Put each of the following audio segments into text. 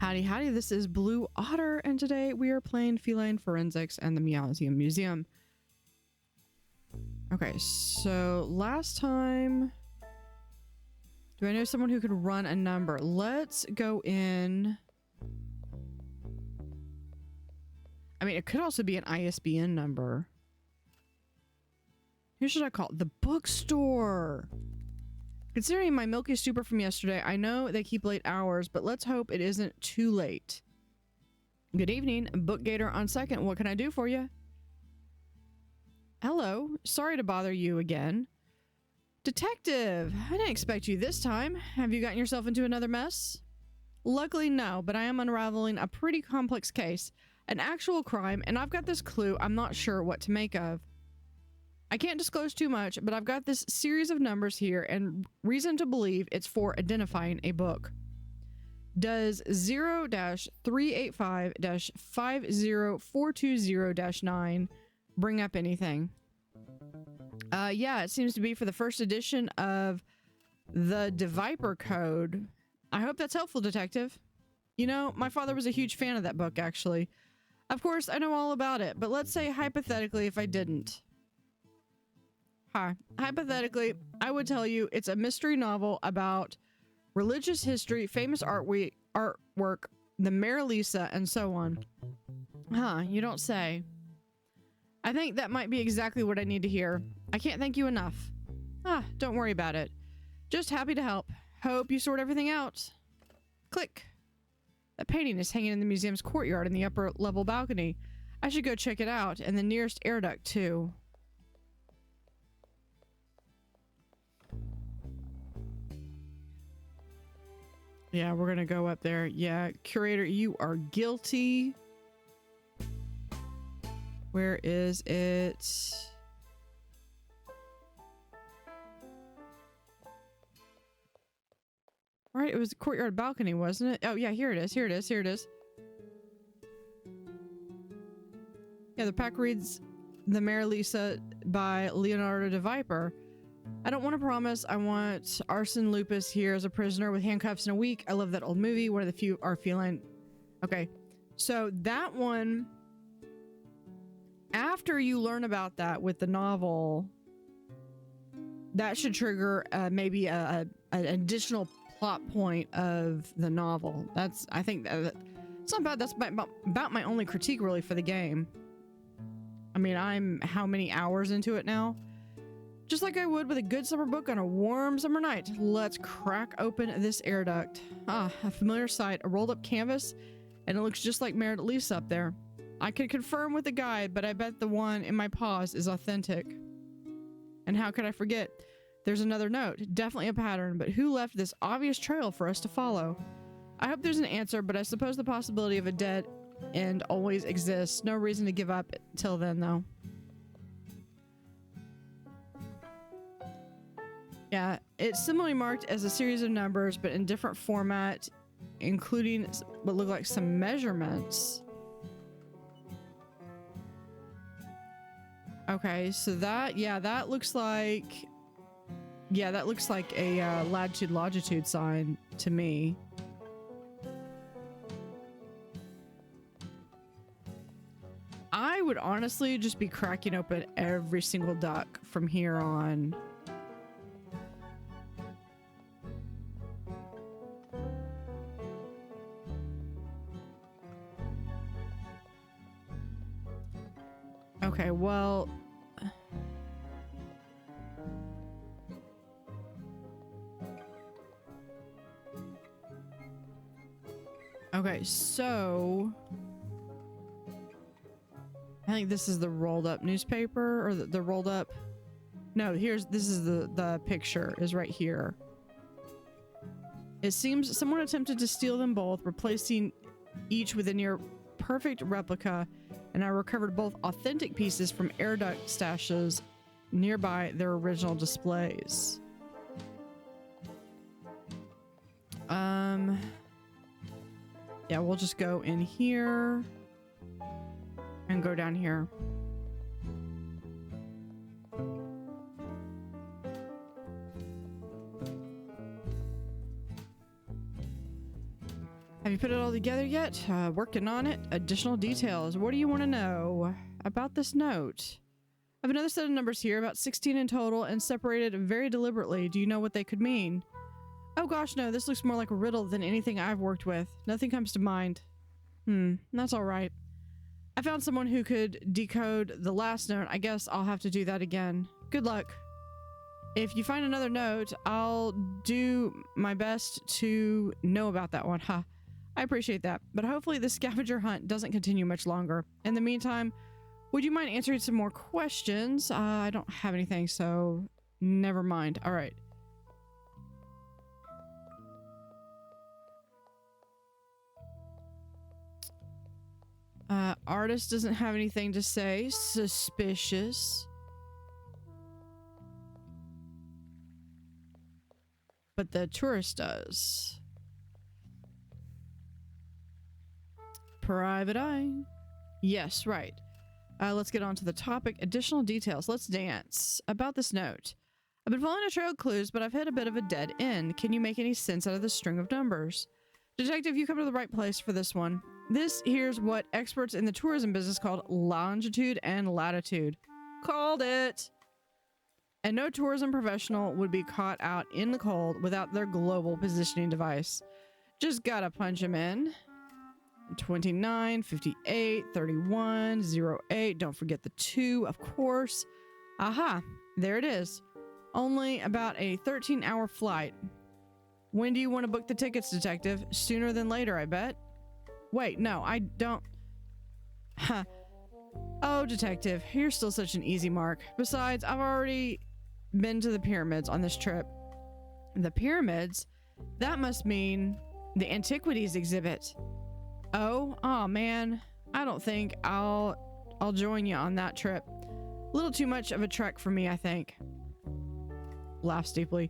Howdy, howdy, this is Blue Otter, and today we are playing Feline Forensics and the Meowseum Museum. Okay, so last time... Do I know someone who could run a number? Let's go in... I mean, it could also be an ISBN number. Who should I call? The bookstore! Considering my milky stupor from yesterday, I know they keep late hours, but let's hope it isn't too late. Good evening, Bookgator on second. What can I do for you? Hello, sorry to bother you again. Detective, I didn't expect you this time. Have you gotten yourself into another mess? Luckily, no, but I am unraveling a pretty complex case, an actual crime, and I've got this clue I'm not sure what to make of. I can't disclose too much, but I've got this series of numbers here and reason to believe it's for identifying a book. Does 0-385-50420-9 bring up anything? Yeah, it seems to be for the first edition of the Deviper Code. I hope that's helpful, Detective. You know, my father was a huge fan of that book, actually. Of course, I know all about it, but let's say hypothetically if I didn't. Hypothetically, I would tell you it's a mystery novel about religious history, famous artwork, the Mare Lisa, and so on. You don't say. I think that might be exactly what I need to hear. I can't thank you enough. Don't worry about it. Just happy to help. Hope you sort everything out. Click. That painting is hanging in the museum's courtyard in the upper level balcony. I should go check it out, and the nearest air duct too. Yeah, we're gonna go up there. Yeah, curator, you are guilty. Where is it? All right, it was the courtyard balcony, wasn't it? Oh yeah, here it is. Here it is. Here it is. Yeah, the pack reads The Mare Lisa by Leonardo da Viper. I don't want to promise. I want Arsene Lupus here as a prisoner with handcuffs in a week. I love that old movie. One of the few are feline. Okay, so that one, after you learn about that with the novel, that should trigger maybe an additional plot point of the novel. I think it's not bad. That's about my only critique really for the game. I mean, I'm how many hours into it now? Just like I would with a good summer book on a warm summer night. Let's crack open this air duct. A familiar sight, a rolled up canvas, and it looks just like Mare Lisa up there. I could confirm with the guide, but I bet the one in my paws is authentic. And how could I forget? There's another note, definitely a pattern, but who left this obvious trail for us to follow? I hope there's an answer, but I suppose the possibility of a dead end always exists. No reason to give up till then, though. Yeah, it's similarly marked as a series of numbers, but in different format, including what look like some measurements. Okay, so that looks like, that looks like a latitude longitude sign to me. I would honestly just be cracking open every single duck from here on. Okay, well... Okay, so... I think this is the rolled up newspaper, or the rolled up... No, this is the picture, is right here. It seems someone attempted to steal them both, replacing each with a near perfect replica, and I recovered both authentic pieces from air duct stashes nearby their original displays. Yeah, we'll just go in here and go down here. Have you put it all together yet? Working on it. Additional details. What do you want to know about this note? I have another set of numbers here, about 16 in total, and separated very deliberately. Do you know what they could mean? Oh gosh, no, this looks more like a riddle than anything I've worked with. Nothing comes to mind. That's alright. I found someone who could decode the last note. I guess I'll have to do that again. Good luck. If you find another note, I'll do my best to know about that one. Ha. I appreciate that, but hopefully the scavenger hunt doesn't continue much longer. In the meantime, would you mind answering some more questions? I don't have anything, so never mind. All right. Artist doesn't have anything to say. Suspicious. But the tourist does. Private eye. Yes, right. Let's get on to the topic. Additional details. Let's dance. About this note. I've been following a trail of clues, but I've hit a bit of a dead end. Can you make any sense out of the string of numbers? Detective, you come to the right place for this one. This here's what experts in the tourism business called longitude and latitude. Called it! And no tourism professional would be caught out in the cold without their global positioning device. Just gotta punch them in. 29, 58, 31, 08. Don't forget the 2, of course. Aha, there it is. Only about a 13-hour flight. When do you want to book the tickets, detective? Sooner than later, I bet. Wait, no, I don't. Huh. Oh, detective, you're still such an easy mark. Besides, I've already been to the pyramids on this trip. The pyramids? That must mean the antiquities exhibit. Oh man, I don't think I'll join you on that trip. A little too much of a trek for me, I think. Laughs deeply.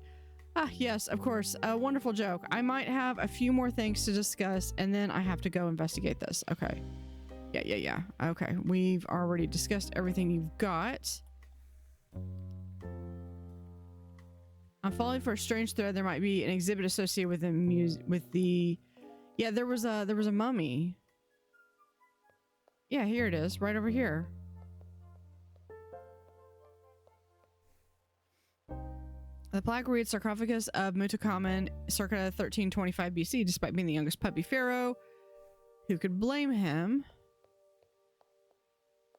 Ah, yes, of course. A wonderful joke. I might have a few more things to discuss, and then I have to go investigate this. Okay. Yeah. Okay, we've already discussed everything you've got. I'm falling for a strange thread. There might be an exhibit associated with the yeah, there was a mummy. Yeah, here it is, right over here. The plaque reads sarcophagus of Mutakamon circa 1325 BC, despite being the youngest puppy pharaoh. Who could blame him?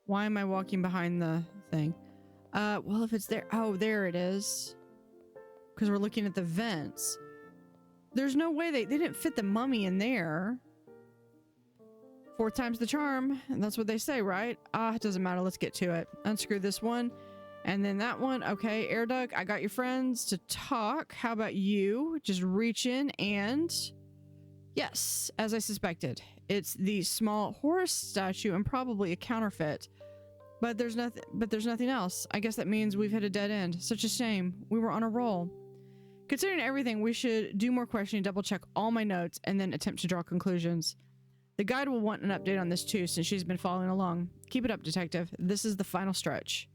Why am I walking behind the thing? Well, if it's there, oh, there it is. Because we're looking at the vents. There's no way they didn't fit the mummy in there. 4th time's the charm. And that's what they say, right? It doesn't matter. Let's get to it. Unscrew this one. And then that one. Okay, air duct. I got your friends to talk. How about you? Just reach in and... Yes, as I suspected. It's the small Horus statue and probably a counterfeit. But there's nothing else. I guess that means we've hit a dead end. Such a shame. We were on a roll. Considering everything, we should do more questioning, double check all my notes, and then attempt to draw conclusions. The guide will want an update on this too, since she's been following along. Keep it up, detective. This is the final stretch.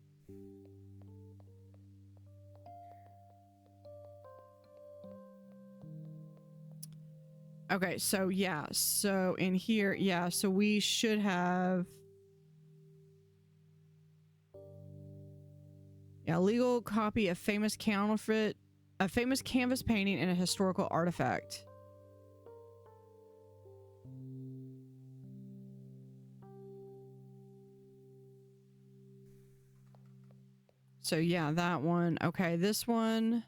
Okay, so yeah, so in here, yeah, so we should have... Yeah, legal copy of famous counterfeit, a famous canvas painting and a historical artifact. So yeah, that one. Okay, this one.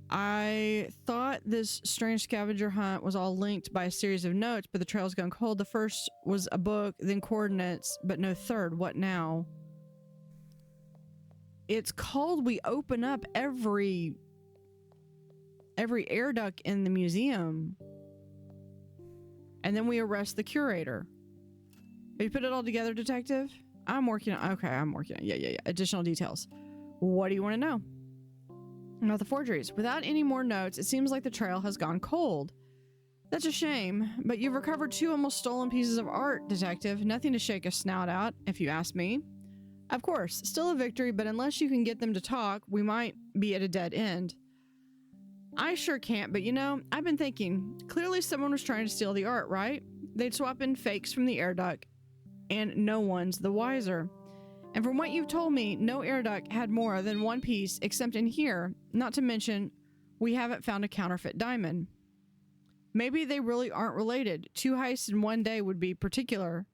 I thought this strange scavenger hunt was all linked by a series of notes, but the trail's gone cold. The first was a book, then coordinates, but no third. What now? It's called we open up every air duct in the museum. And then we arrest the curator. Have you put it all together, detective? I'm working on... Okay, I'm working on... Yeah. Additional details. What do you want to know? About the forgeries. Without any more notes, it seems like the trail has gone cold. That's a shame, but you've recovered 2 almost stolen pieces of art, detective. Nothing to shake a snout at, if you ask me. Of course, still a victory, but unless you can get them to talk, we might be at a dead end. I sure can't, but you know, I've been thinking, clearly someone was trying to steal the art, right? They'd swap in fakes from the air duct, and no one's the wiser. And from what you've told me, no air duct had more than one piece except in here, not to mention we haven't found a counterfeit diamond. Maybe they really aren't related. 2 heists in one day would be peculiar,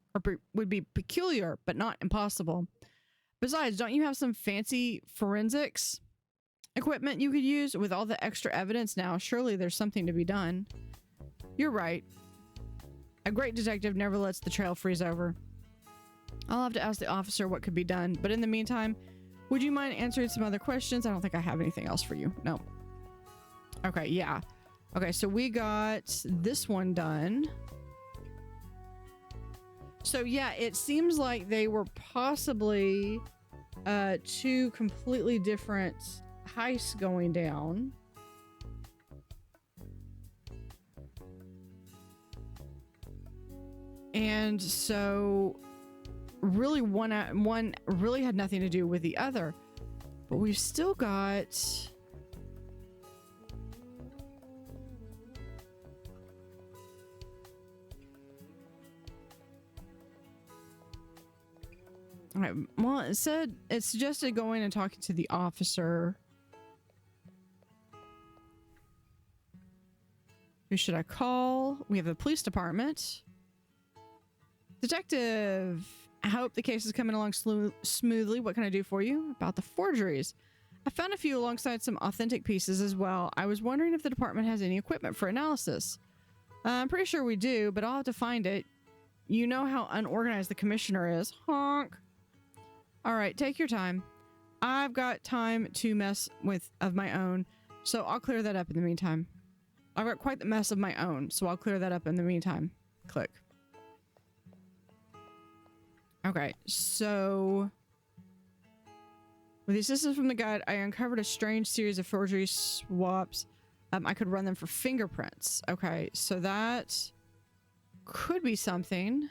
but not impossible. Besides, don't you have some fancy forensics equipment you could use? With all the extra evidence now, surely there's something to be done. You're right. A great detective never lets the trail freeze over. I'll have to ask the officer what could be done, but in the meantime, would you mind answering some other questions? I don't think I have anything else for you. No. Okay, yeah. Okay, so we got this one done. So yeah, it seems like they were possibly 2 completely different heists going down. And so really one really had nothing to do with the other. But we've still got all right, well, it suggested going and talking to the officer. Who should I call? We have the police department. Detective, I hope the case is coming along smoothly. What can I do for you? About the forgeries. I found a few alongside some authentic pieces as well. I was wondering if the department has any equipment for analysis. I'm pretty sure we do, but I'll have to find it. You know how unorganized the commissioner is. Honk. All right, take your time. I've got time to mess with of my own, so I'll clear that up in the meantime. I've got quite the mess of my own, so I'll clear that up in the meantime. Click. Okay, so with the assistance from the guide, I uncovered a strange series of forgery swaps. I could run them for fingerprints. Okay, so that could be something.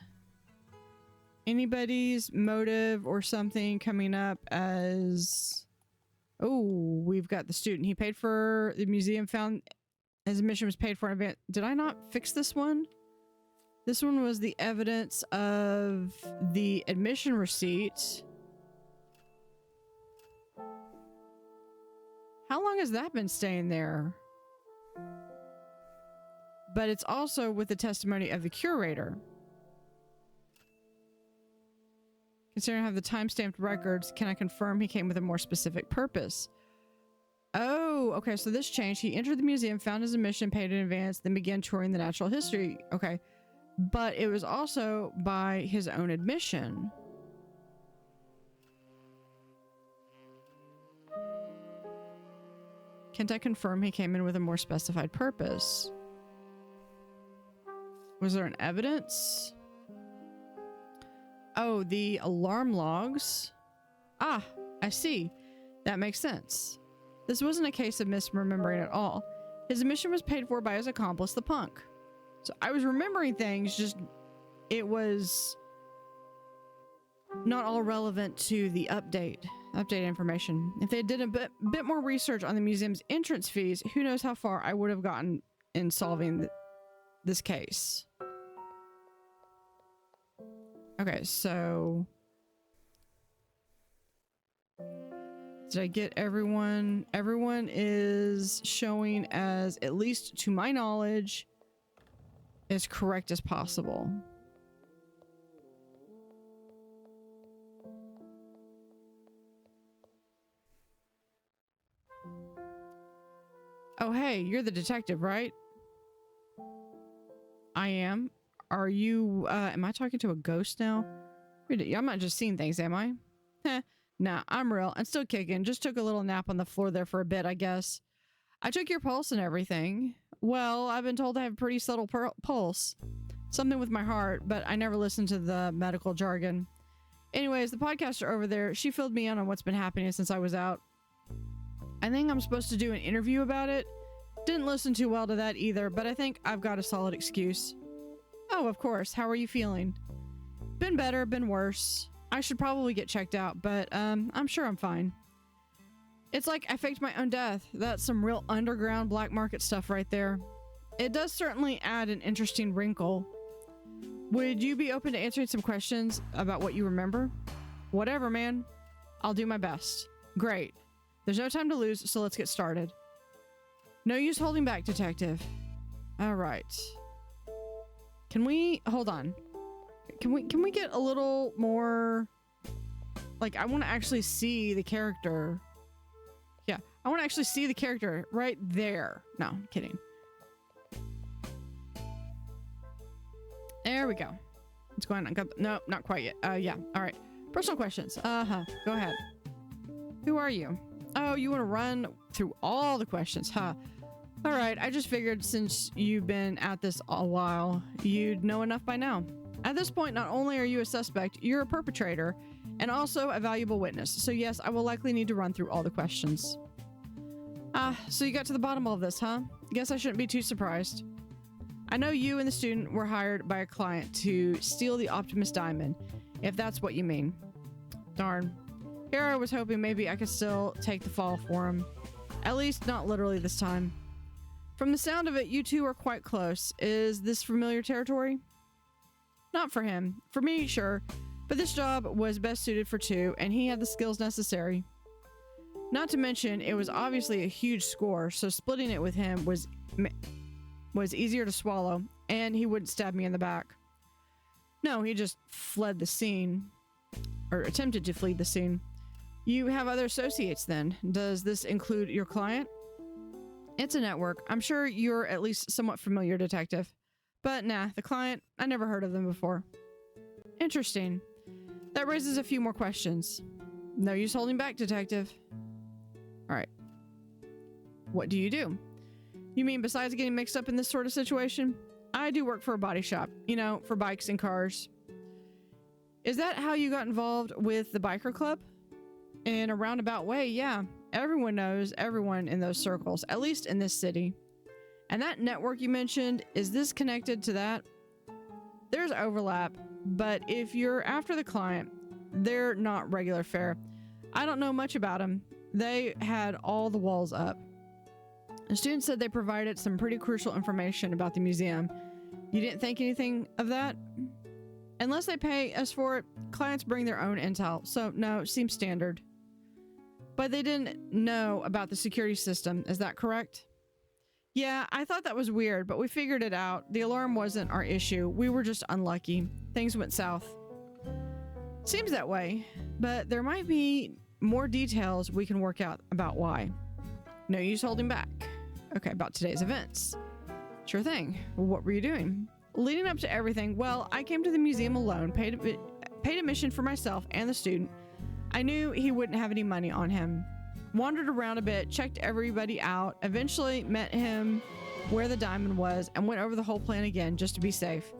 Anybody's motive or something coming up as... Oh, we've got the student. He paid for the museum, found his admission was paid for in advance. Did I not fix this one? This one was the evidence of the admission receipt. How long has that been staying there? But it's also with the testimony of the curator. Considering I have the time-stamped records, can I confirm he came with a more specific purpose? Oh, okay, so this changed. He entered the museum, found his admission, paid in advance, then began touring the natural history. Okay. But it was also by his own admission. Can't I confirm he came in with a more specified purpose? Was there an evidence? Oh, the alarm logs. Ah, I see. That makes sense. This wasn't a case of misremembering at all. His admission was paid for by his accomplice, the punk. So I was remembering things, just it was not all relevant to the update information. If they did a bit more research on the museum's entrance fees, who knows how far I would have gotten in solving this case. Okay, so did I get everyone? Everyone is showing as, at least to my knowledge, as correct as possible. Oh, hey, you're the detective, right? I am. Are you, am I talking to a ghost now? I'm not just seeing things, am I? Heh, nah, I'm real. I'm still kicking. Just took a little nap on the floor there for a bit, I guess. I took your pulse and everything. Well, I've been told I have a pretty subtle pulse. Something with my heart, but I never listened to the medical jargon. Anyways, the podcaster over there, she filled me in on what's been happening since I was out. I think I'm supposed to do an interview about it. Didn't listen too well to that either, but I think I've got a solid excuse. Oh, of course. How are you feeling? Been better, been worse. I should probably get checked out, but I'm sure I'm fine. It's like I faked my own death. That's some real underground black market stuff right there. It does certainly add an interesting wrinkle. Would you be open to answering some questions about what you remember? Whatever, man. I'll do my best. Great. There's no time to lose, so let's get started. No use holding back, detective. All right. Can we hold on? Can we get a little more, like, I want to actually see the character. Yeah, I want to actually see the character right there. No, I'm kidding. There we go. What's going on? No, not quite yet. Yeah. All right. Personal questions. Go ahead. Who are you? Oh, you want to run through all the questions, huh? All right. I just figured since you've been at this a while, you'd know enough by now. At this point, not only are you a suspect, you're a perpetrator and also a valuable witness. So yes, I will likely need to run through all the questions. So you got to the bottom of all this, huh? Guess I shouldn't be too surprised. I know you and the student were hired by a client to steal the Optimus Diamond, if that's what you mean. Darn. Here I was hoping maybe I could still take the fall for him. At least not literally this time. From the sound of it, you two are quite close. Is this familiar territory? Not for him. For me, sure. But this job was best suited for two, and he had the skills necessary. Not to mention, it was obviously a huge score, so splitting it with him was easier to swallow, and he wouldn't stab me in the back. No, he just fled the scene, or attempted to flee the scene. You have other associates then. Does this include your client? It's a network. I'm sure you're at least somewhat familiar, detective. But nah, the client, I never heard of them before. Interesting. That raises a few more questions. No use holding back, detective. All right. What do you do? You mean besides getting mixed up in this sort of situation? I do work for a body shop, you know, for bikes and cars. Is that how you got involved with the biker club? In a roundabout way, yeah. Everyone knows everyone in those circles, at least in this city. And that network you mentioned, is this connected to that? There's overlap, but if you're after the client, they're not regular fare. I don't know much about them. They had all the walls up. The student said they provided some pretty crucial information about the museum. You didn't think anything of that? Unless they pay us for it, clients bring their own intel, so no, seems standard. But they didn't know about the security system, is that correct? Yeah, I thought that was weird, but we figured it out. The alarm wasn't our issue. We were just unlucky. Things went south. Seems that way, but there might be more details we can work out about why. No use holding back. Okay, about today's events. Sure thing. What were you doing? Leading up to everything, well, I came to the museum alone, paid admission for myself and the student. I knew he wouldn't have any money on him. Wandered around a bit, checked everybody out, eventually met him where the diamond was, and went over the whole plan again just to be safe.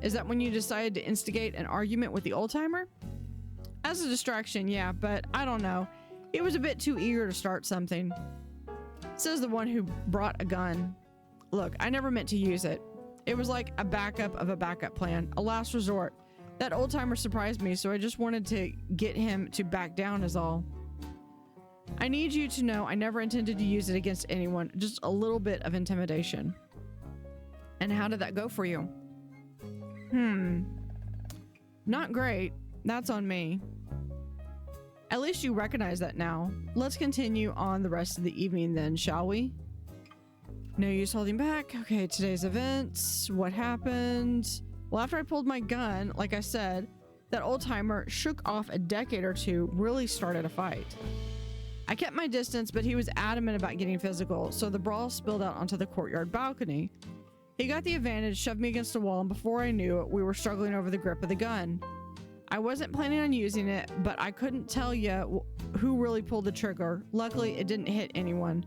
Is that when you decided to instigate an argument with the old-timer? As a distraction, yeah, but I don't know. He was a bit too eager to start something. Says the one who brought a gun. Look, I never meant to use it. It was like a backup of a backup plan, a last resort. That old-timer surprised me, so I just wanted to get him to back down is all. I need you to know I never intended to use it against anyone, just a little bit of intimidation. And how did that go for you? Not great. That's on me. At least you recognize that now. Let's continue on the rest of the evening then, shall we? No use holding back. Okay, today's events. What happened? Well, after I pulled my gun, like I said, that old-timer shook off a decade or two, really started a fight. I kept my distance, but he was adamant about getting physical, so the brawl spilled out onto the courtyard balcony. He got the advantage, shoved me against a wall, and before I knew it, we were struggling over the grip of the gun. I wasn't planning on using it, but I couldn't tell you who really pulled the trigger. Luckily, it didn't hit anyone.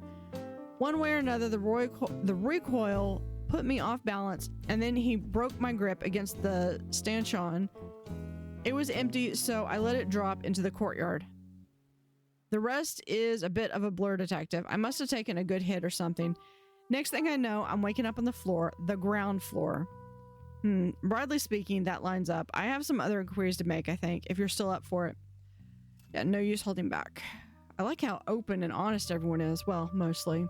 One way or another, the recoil put me off balance, and then he broke my grip against the stanchion. It was empty, so I let it drop into the courtyard. The rest is a bit of a blur, detective. I must have taken a good hit or something. Next thing I know, I'm waking up on the floor, the ground floor. Broadly speaking, that lines up. I have some other inquiries to make, I think, if you're still up for it. Yeah, no use holding back. I like how open and honest everyone is. Well, mostly.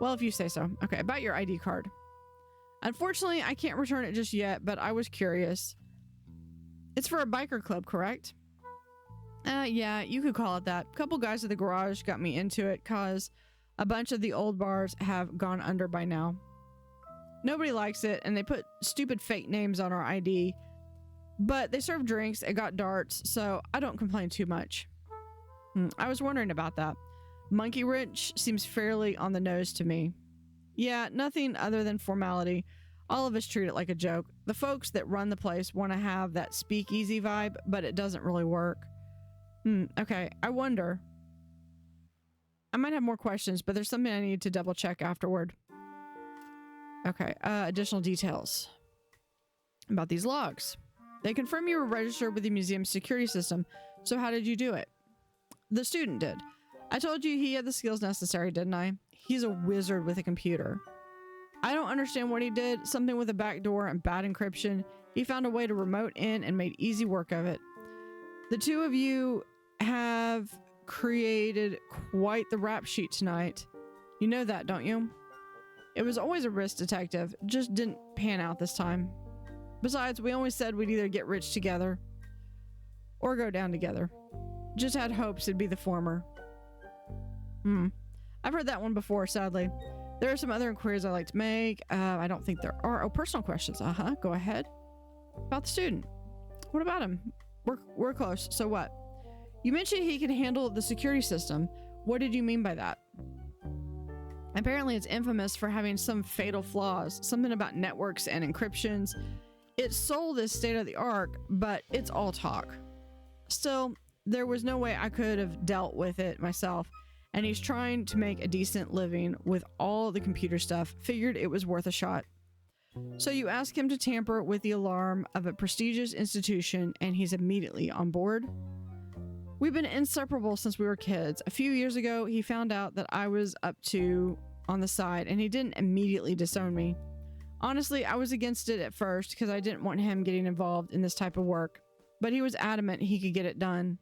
Well, if you say so. Okay, about your ID card. Unfortunately, I can't return it just yet, but I was curious. It's for a biker club, correct? Yeah, you could call it that. A couple guys at the garage got me into it cause a bunch of the old bars have gone under by now. Nobody likes it, and they put stupid fake names on our ID, but they serve drinks and got darts, so I don't complain too much. I was wondering about that. Monkey Wrench seems fairly on the nose to me. Yeah, nothing other than formality. All of us treat it like a joke. The folks that run the place want to have that speakeasy vibe, but it doesn't really work. Okay, I wonder. I might have more questions, but there's something I need to double check afterward. Okay, additional details about these logs. They confirm you were registered with the museum's security system, so how did you do it? The student did. I told you he had the skills necessary, didn't I? He's a wizard with a computer. I don't understand what he did, something with a backdoor and bad encryption. He found a way to remote in and made easy work of it. The two of you have created quite the rap sheet tonight. You know that, don't you? It was always a risk, detective. Just didn't pan out this time. Besides, we always said we'd either get rich together or go down together. Just had hopes it'd be the former. I've heard that one before, sadly. There are some other inquiries I'd like to make. I don't think there are. Oh, personal questions. Go ahead. About the student. What about him? We're close. So what? You mentioned he can handle the security system. What did you mean by that? Apparently it's infamous for having some fatal flaws. Something about networks and encryptions. It's sold as state-of-the-art, but it's all talk. Still, there was no way I could have dealt with it myself. And he's trying to make a decent living with all the computer stuff. Figured it was worth a shot. So you ask him to tamper with the alarm of a prestigious institution and he's immediately on board? We've been inseparable since we were kids. A few years ago, he found out that I was up to on the side and he didn't immediately disown me. Honestly, I was against it at first because I didn't want him getting involved in this type of work, but he was adamant he could get it done.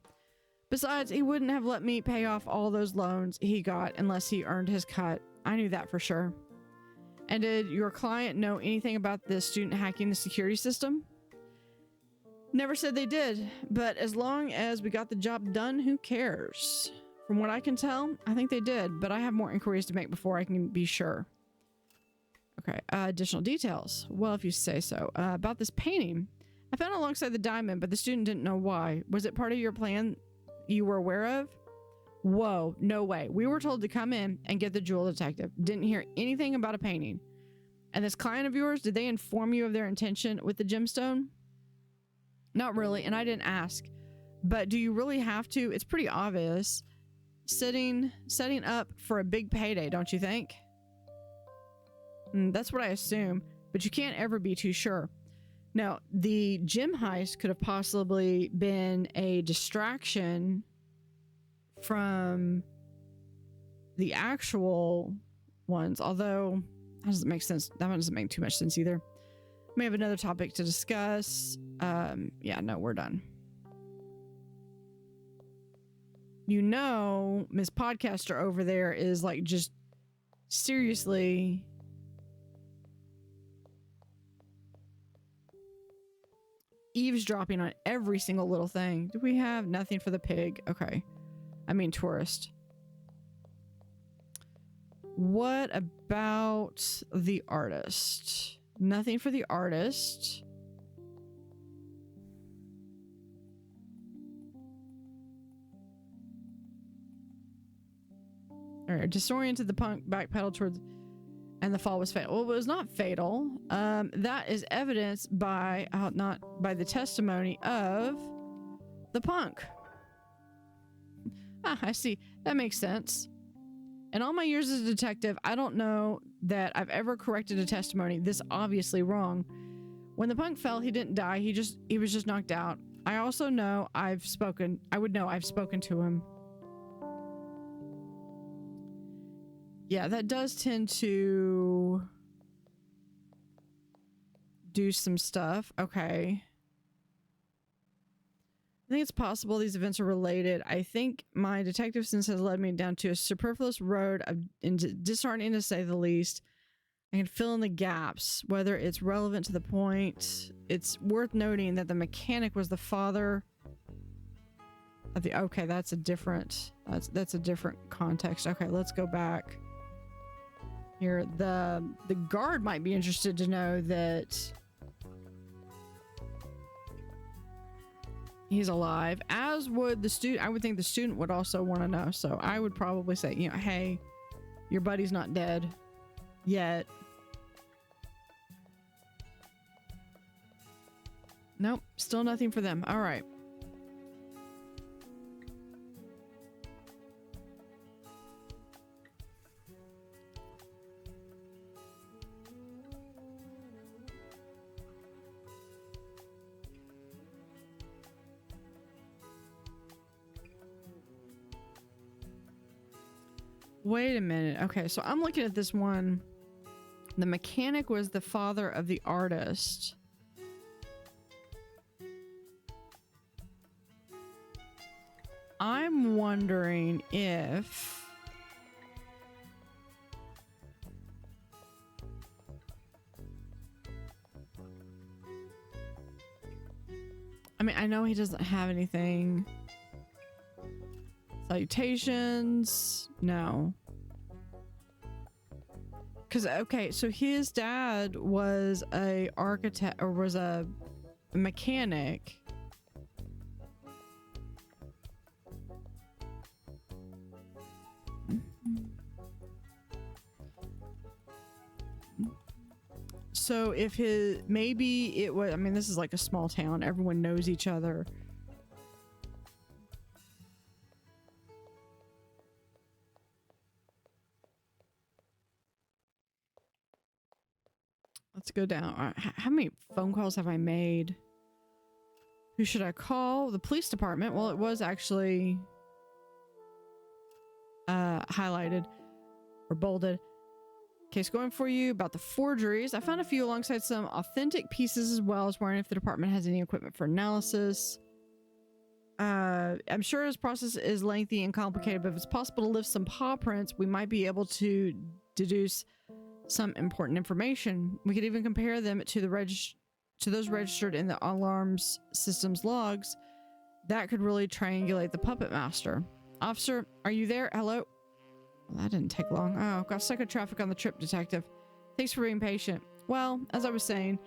Besides, he wouldn't have let me pay off all those loans he got unless he earned his cut. I knew that for sure. And did your client know anything about the student hacking the security system? Never said they did, but as long as we got the job done, who cares? From what I can tell, I think they did, but I have more inquiries to make before I can be sure. Okay, additional details. Well, if you say so. About this painting. I found it alongside the diamond, but the student didn't know why. Was it part of your plan you were aware of? Whoa, no way. We were told to come in and get the jewel detective. Didn't hear anything about a painting. And this client of yours, did they inform you of their intention with the gemstone? Not really, and I didn't ask. But do you really have to? It's pretty obvious. Setting up for a big payday, don't you think? That's what I assume, but you can't ever be too sure. Now, the gem heist could have possibly been a distraction from the actual ones, although that doesn't make sense. That one doesn't make too much sense either. We have another topic to discuss. Yeah, no, we're done. You know, Miss Podcaster over there is like just seriously eavesdropping on every single little thing. Do we have nothing for the pig? Okay. I mean, tourist. What about the artist? Nothing for the artist. All right, disoriented the punk, backpedaled towards, and the fall was fatal. Well, it was not fatal. That is evidenced by, not by the testimony of the punk. Ah, I see. That makes sense. In all my years as a detective, I don't know that I've ever corrected a testimony this obviously wrong. When the punk fell, he didn't die. He was just knocked out. I also know I've spoken to him. Yeah, that does tend to do some stuff. Okay. I think it's possible these events are related. I think my detective sense has led me down to a superfluous road of disheartening to say the least. I can fill in the gaps, whether it's relevant to the point. It's worth noting that the mechanic was the father of the... Okay, that's a different context. Okay, let's go back here. The guard might be interested to know that he's alive, as would the student. I would think the student would also want to know. So I would probably say, you know, hey, your buddy's not dead yet. Nope, still nothing for them. All right. Wait a minute. Okay, so I'm looking at this one. The mechanic was the father of the artist. I'm wondering if... I mean, I know he doesn't have anything. Salutations. No. Because, okay, so his dad was a architect, or was a mechanic. So if his, maybe it was, I mean, this is like a small town. Everyone knows each other. Let's go down. How many phone calls have I made? Who should I call? The police department. Well, it was actually highlighted or bolded. Case going for you about the forgeries. I found a few alongside some authentic pieces as well. I was wondering if the department has any equipment for analysis. I'm sure this process is lengthy and complicated, but if it's possible to lift some paw prints, we might be able to deduce some important information. We could even compare them to those registered in the alarms system's logs. That could really triangulate the puppet master. Officer, are you there? Hello? Well, that didn't take long. Oh, got stuck in traffic on the trip, detective. Thanks for being patient. Well, as I was saying,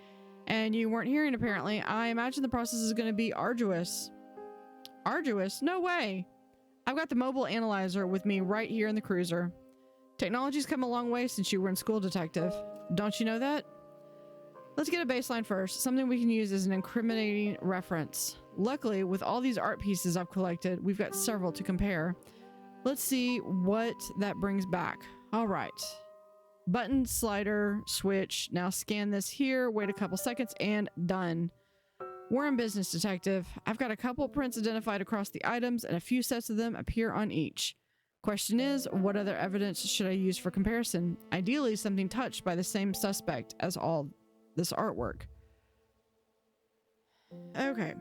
and you weren't hearing apparently, I imagine the process is going to be arduous. Arduous? No way. I've got the mobile analyzer with me right here in the cruiser. Technology's come a long way since you were in school, detective. Don't you know that? Let's get a baseline first, something we can use as an incriminating reference. Luckily, with all these art pieces I've collected, we've got several to compare. Let's see what that brings back. All right. Button, slider, switch. Now scan this here, wait a couple seconds, and done. We're in business, detective. I've got a couple prints identified across the items, and a few sets of them appear on each. Question is, what other evidence should I use for comparison? Ideally, something touched by the same suspect as all this artwork. Okay.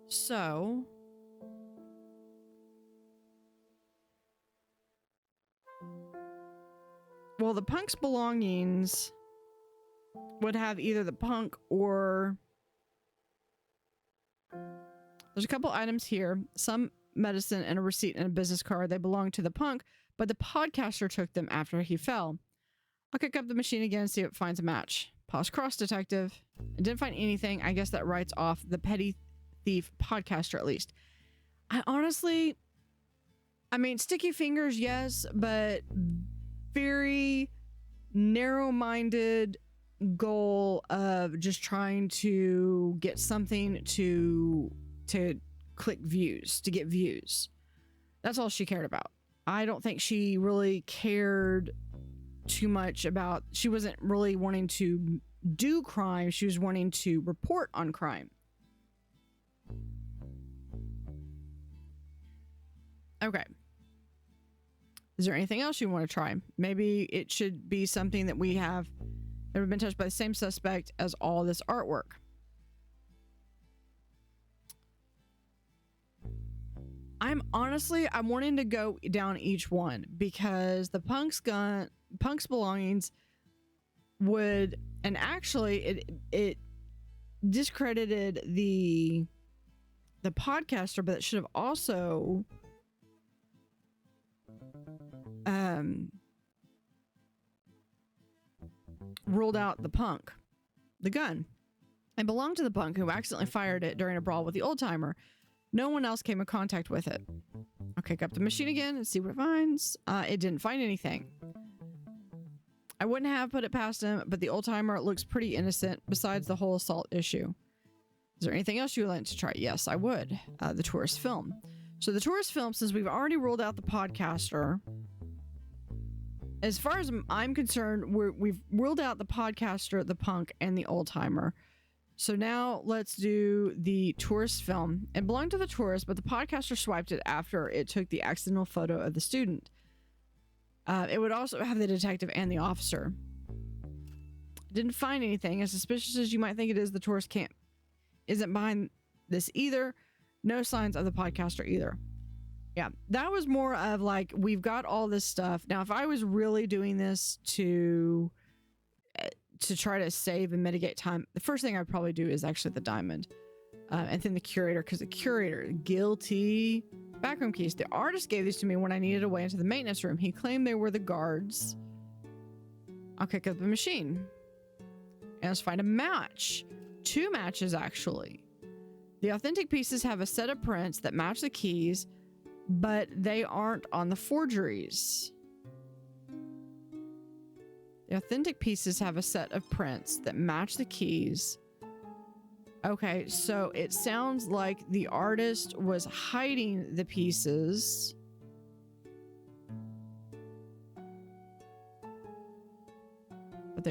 So... well, the punk's belongings would have either the punk or... there's a couple items here. Some medicine and a receipt and a business card. They belong to the punk, but the podcaster took them after he fell. I'll kick up the machine again and see if it finds a match. Pause cross, detective. I didn't find anything. I guess that writes off the petty thief podcaster at least. I honestly... I mean, sticky fingers, yes, but... very narrow-minded goal of just trying to get something to click views, to get views. That's all she cared about. I don't think she really cared too much about... she wasn't really wanting to do crime. She was wanting to report on crime. Okay. Is there anything else you want to try? Maybe it should be something that we have never been touched by the same suspect as all this artwork. I'm wanting to go down each one because the punk's belongings would, and actually it discredited the podcaster, but it should have also ruled out the punk, the gun. It belonged to the punk who accidentally fired it during a brawl with the old timer. No one else came in contact with it. I'll kick up the machine again and see what it finds. It didn't find anything. I wouldn't have put it past him, but the old timer looks pretty innocent besides the whole assault issue. Is there anything else you would like to try? Yes, I would. The tourist film. So the tourist film, since we've already ruled out the podcaster, as far as I'm concerned, we've ruled out the podcaster, the punk, and the old timer. So now let's do the tourist film. It belonged to the tourist, but the podcaster swiped it after it took the accidental photo of the student. It would also have the detective and the officer. Didn't find anything. As suspicious as you might think it is, the tourist isn't behind this either. No signs of the podcaster either. Yeah, that was more of like, we've got all this stuff. Now, if I was really doing this to try to save and mitigate time, the first thing I'd probably do is actually the diamond. And then the curator, because the curator, guilty. Backroom keys. The artist gave these to me when I needed a way into the maintenance room. He claimed they were the guards. I'll kick up the machine. And let's find a match. 2 matches, actually. The authentic pieces have a set of prints that match the keys, but they aren't on the forgeries. The authentic pieces have a set of prints that match the keys. Okay, so it sounds like the artist was hiding the pieces. But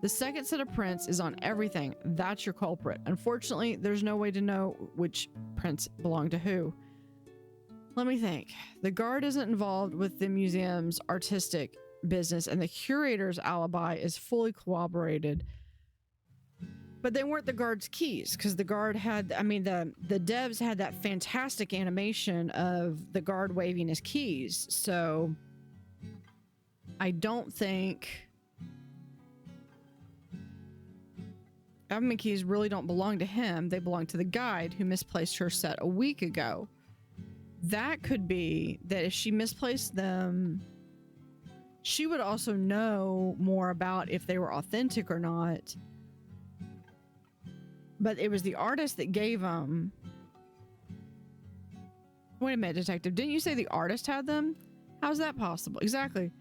the second set of prints is on everything. That's your culprit. Unfortunately, there's no way to know which prints belong to who. Let me think. The guard isn't involved with the museum's artistic business, and the curator's alibi is fully corroborated. But they weren't the guard's keys, because the guard had, I mean, the devs had that fantastic animation of the guard waving his keys. So I don't think government keys really don't belong to him. They belong to the guide who misplaced her set a week ago. That could be that if she misplaced them, she would also know more about if they were authentic or not. But it was the artist that gave them. Wait a minute, detective. Didn't you say the artist had them? How's that possible? Exactly.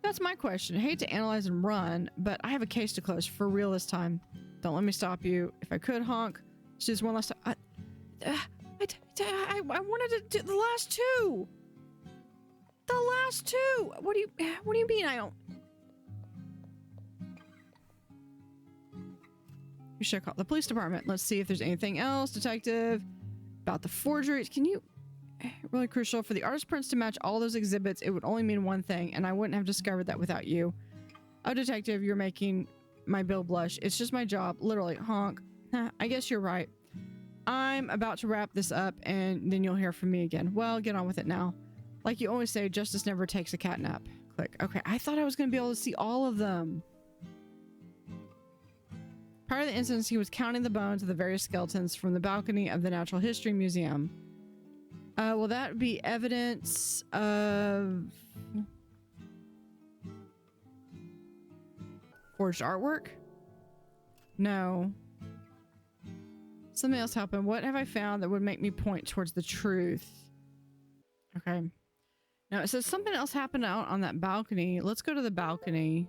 That's my question. I hate to analyze and run, but I have a case to close for real this time. Don't let me stop you. If I could, honk. Just one last time. I wanted to do the last 2. The last 2. What do you mean I don't? You should call the police department. Let's see if there's anything else, detective, about the forgeries. Can you? Really crucial for the artist prints to match all those exhibits. It would only mean one thing, and I wouldn't have discovered that without you. Oh, detective, you're making my bill blush. It's just my job, literally. Honk. I guess you're right. I'm about to wrap this up, and then you'll hear from me again. Well, get on with it now. Like you always say, justice never takes a cat nap. Click. Okay, I thought I was going to be able to see all of them. Prior to the incident, he was counting the bones of the various skeletons from the balcony of the Natural History Museum. Will that be evidence of forged artwork? No. Something else happened. What have I found that would make me point towards the truth? Okay. Now it says something else happened out on that balcony. Let's go to the balcony.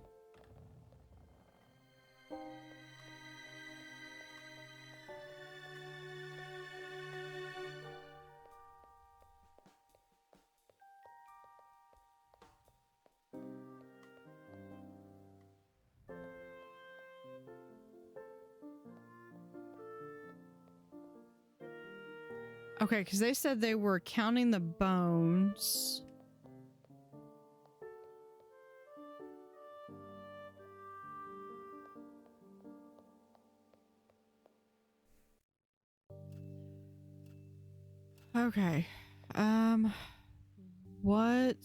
Okay, because they said they were counting the bones. Okay. What?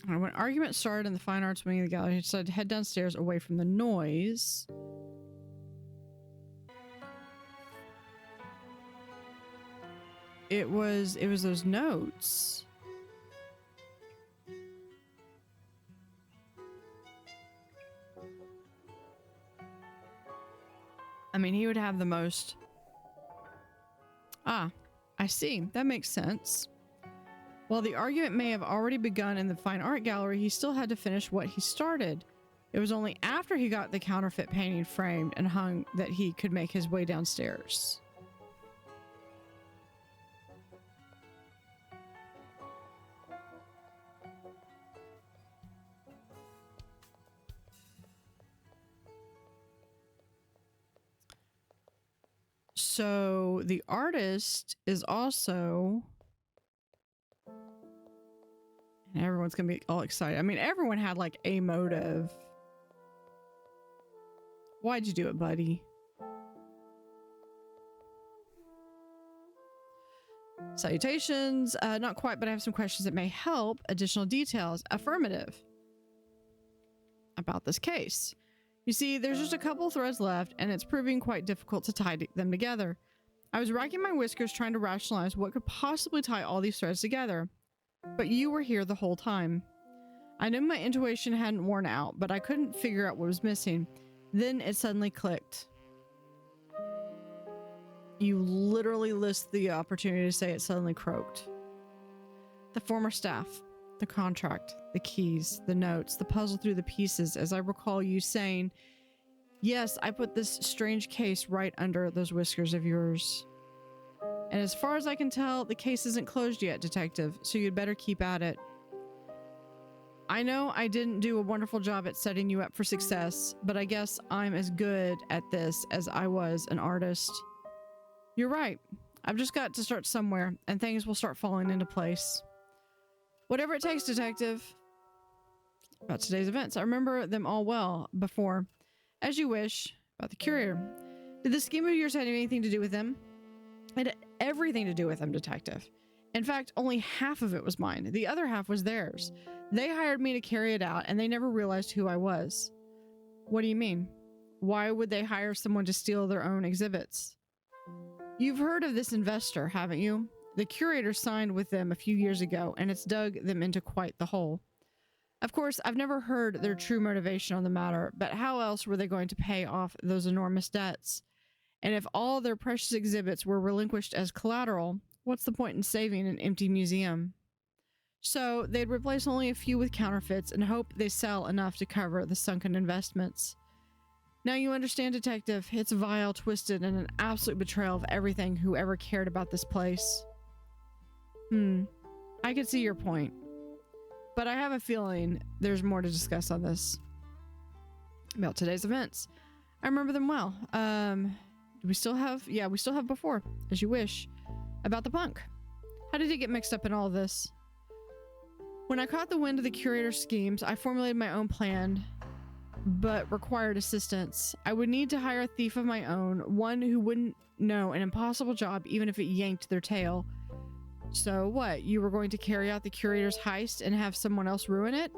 When argument started in the fine arts wing of the gallery, he decided to head downstairs away from the noise. It was those notes. I mean, he would have the most. Ah, I see. That makes sense. While the argument may have already begun in the fine art gallery, he still had to finish what he started. It was only after he got the counterfeit painting framed and hung that he could make his way downstairs. So the artist is also... And everyone's gonna be all excited. I mean, everyone had like a motive. Why'd you do it, buddy? Salutations. Not quite, but I have some questions that may help. Additional details. Affirmative. About this case. You see, there's just a couple threads left, and it's proving quite difficult to tie them together. I was racking my whiskers trying to rationalize what could possibly tie all these threads together. But you were here the whole time. I knew my intuition hadn't worn out, but I couldn't figure out what was missing. Then it suddenly clicked. You literally list the opportunity to say it suddenly croaked. The former staff, the contract, the keys, the notes, the puzzle through the pieces, as I recall you saying, yes, I put this strange case right under those whiskers of yours. And as far as I can tell, the case isn't closed yet, Detective, so you'd better keep at it. I know I didn't do a wonderful job at setting you up for success, but I guess I'm as good at this as I was an artist. You're right. I've just got to start somewhere, and things will start falling into place. Whatever it takes, Detective. About today's events, I remember them all well before. As you wish. About the curator. Did the scheme of yours have anything to do with them? It had everything to do with them, Detective. In fact, only half of it was mine. The other half was theirs. They hired me to carry it out, and they never realized who I was. What do you mean? Why would they hire someone to steal their own exhibits? You've heard of this investor, haven't you? The curator signed with them a few years ago, and it's dug them into quite the hole. Of course, I've never heard their true motivation on the matter, but how else were they going to pay off those enormous debts? And if all their precious exhibits were relinquished as collateral, what's the point in saving an empty museum? So they'd replace only a few with counterfeits and hope they sell enough to cover the sunken investments. Now you understand, Detective. It's vile, twisted, and an absolute betrayal of everything who ever cared about this place. I can see your point. But I have a feeling there's more to discuss on this. About today's events. I remember them well. Do we still have... Yeah, we still have before. As you wish. About the punk. How did he get mixed up in all of this? When I caught the wind of the curator's schemes, I formulated my own plan, but required assistance. I would need to hire a thief of my own, one who wouldn't know an impossible job even if it yanked their tail. So what, you were going to carry out the curator's heist and have someone else ruin it?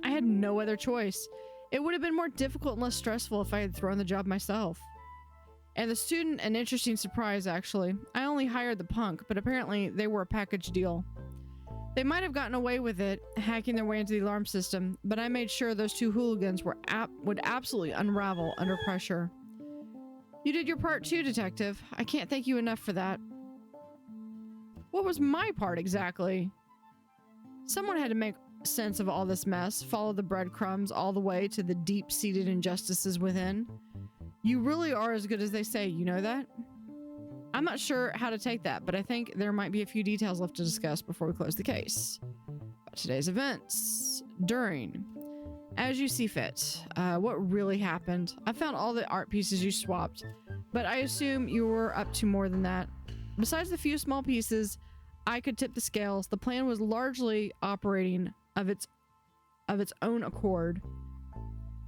I had no other choice. It would have been more difficult and less stressful if I had thrown the job myself. And the student, an interesting surprise actually. I only hired the punk, but apparently they were a package deal. They might have gotten away with it, hacking their way into the alarm system, but I made sure those two hooligans would absolutely unravel under pressure. You did your part too, Detective. I can't thank you enough for that. What was my part exactly? Someone had to make sense of all this mess, follow the breadcrumbs all the way to the deep-seated injustices within. You really are as good as they say, you know that? I'm not sure how to take that, but I think there might be a few details left to discuss before we close the case. About today's events. During. As you see fit. What really happened? I found all the art pieces you swapped, but I assume you were up to more than that. Besides the few small pieces, I could tip the scales. The plan was largely operating of its own accord.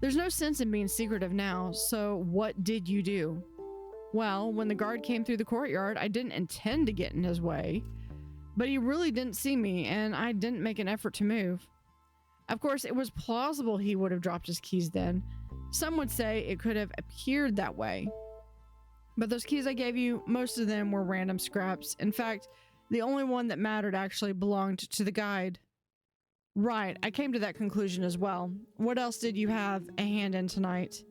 There's no sense in being secretive now, so what did you do? Well, when the guard came through the courtyard, I didn't intend to get in his way, but he really didn't see me, and I didn't make an effort to move. Of course, it was plausible he would have dropped his keys then. Some would say it could have appeared that way. But those keys I gave you, most of them were random scraps. In fact, the only one that mattered actually belonged to the guide. Right, I came to that conclusion as well. What else did you have a hand in tonight?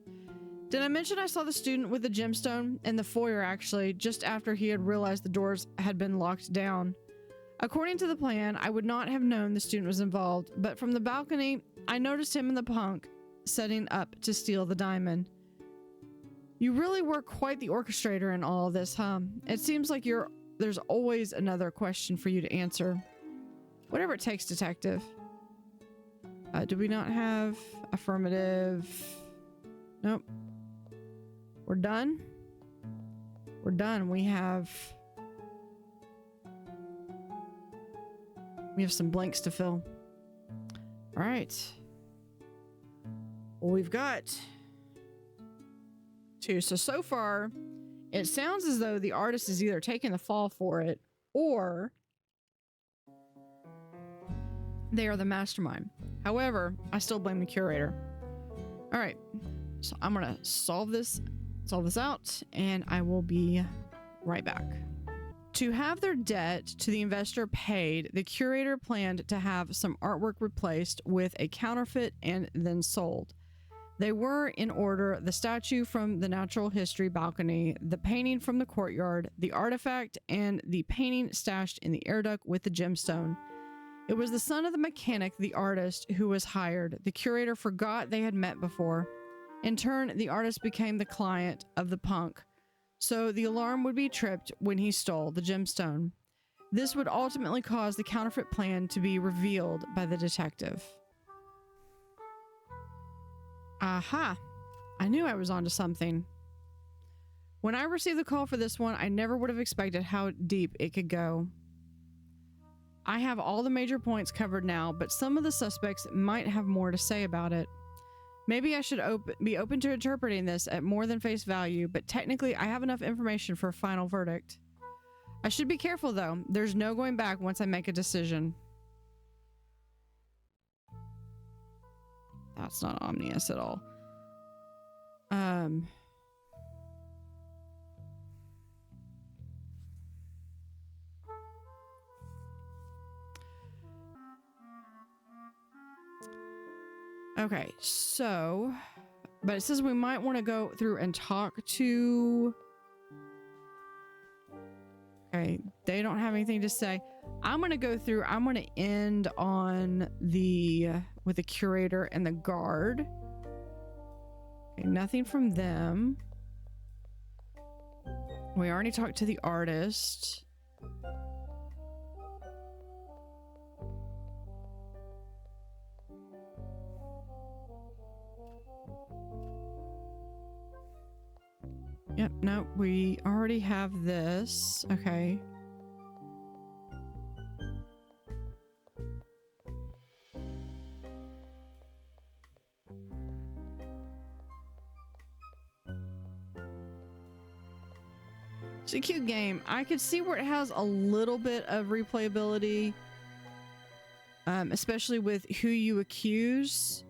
Did I mention I saw the student with the gemstone in the foyer actually, just after he had realized the doors had been locked down? According to the plan, I would not have known the student was involved, but from the balcony, I noticed him and the punk setting up to steal the diamond. You really were quite the orchestrator in all of this, huh? It seems like there's always another question for you to answer. Whatever it takes, detective. Do we not have affirmative? Nope. We're done? We're done. We have some blanks to fill. All right. Well, we've got 2. So far, it sounds as though the artist is either taking the fall for it or they are the mastermind. However, I still blame the curator. All right. So I'm going to solve this out, and I will be right back. To have their debt to the investor paid, the curator planned to have some artwork replaced with a counterfeit and then sold. They were in order: the statue from the natural history balcony, the painting from the courtyard, the artifact, and the painting stashed in the air duct with the gemstone. It was the son of the mechanic, the artist, who was hired. The curator forgot they had met before. In turn, the artist became the client of the punk, so the alarm would be tripped when he stole the gemstone. This would ultimately cause the counterfeit plan to be revealed by the detective. Aha! I knew I was onto something. When I received the call for this one, I never would have expected how deep it could go. I have all the major points covered now, but some of the suspects might have more to say about it. Maybe I should be open to interpreting this at more than face value, but technically I have enough information for a final verdict. I should be careful though. There's no going back once I make a decision. That's not ominous at all. Okay, so, but it says we might want to go through and talk to... Okay, they don't have anything to say. I'm going to go through, I'm going to end on with the curator and the guard. Okay, nothing from them. We already talked to the artist. Yep, no, we already have this. Okay. It's a cute game. I could see where it has a little bit of replayability, especially with who you accuse.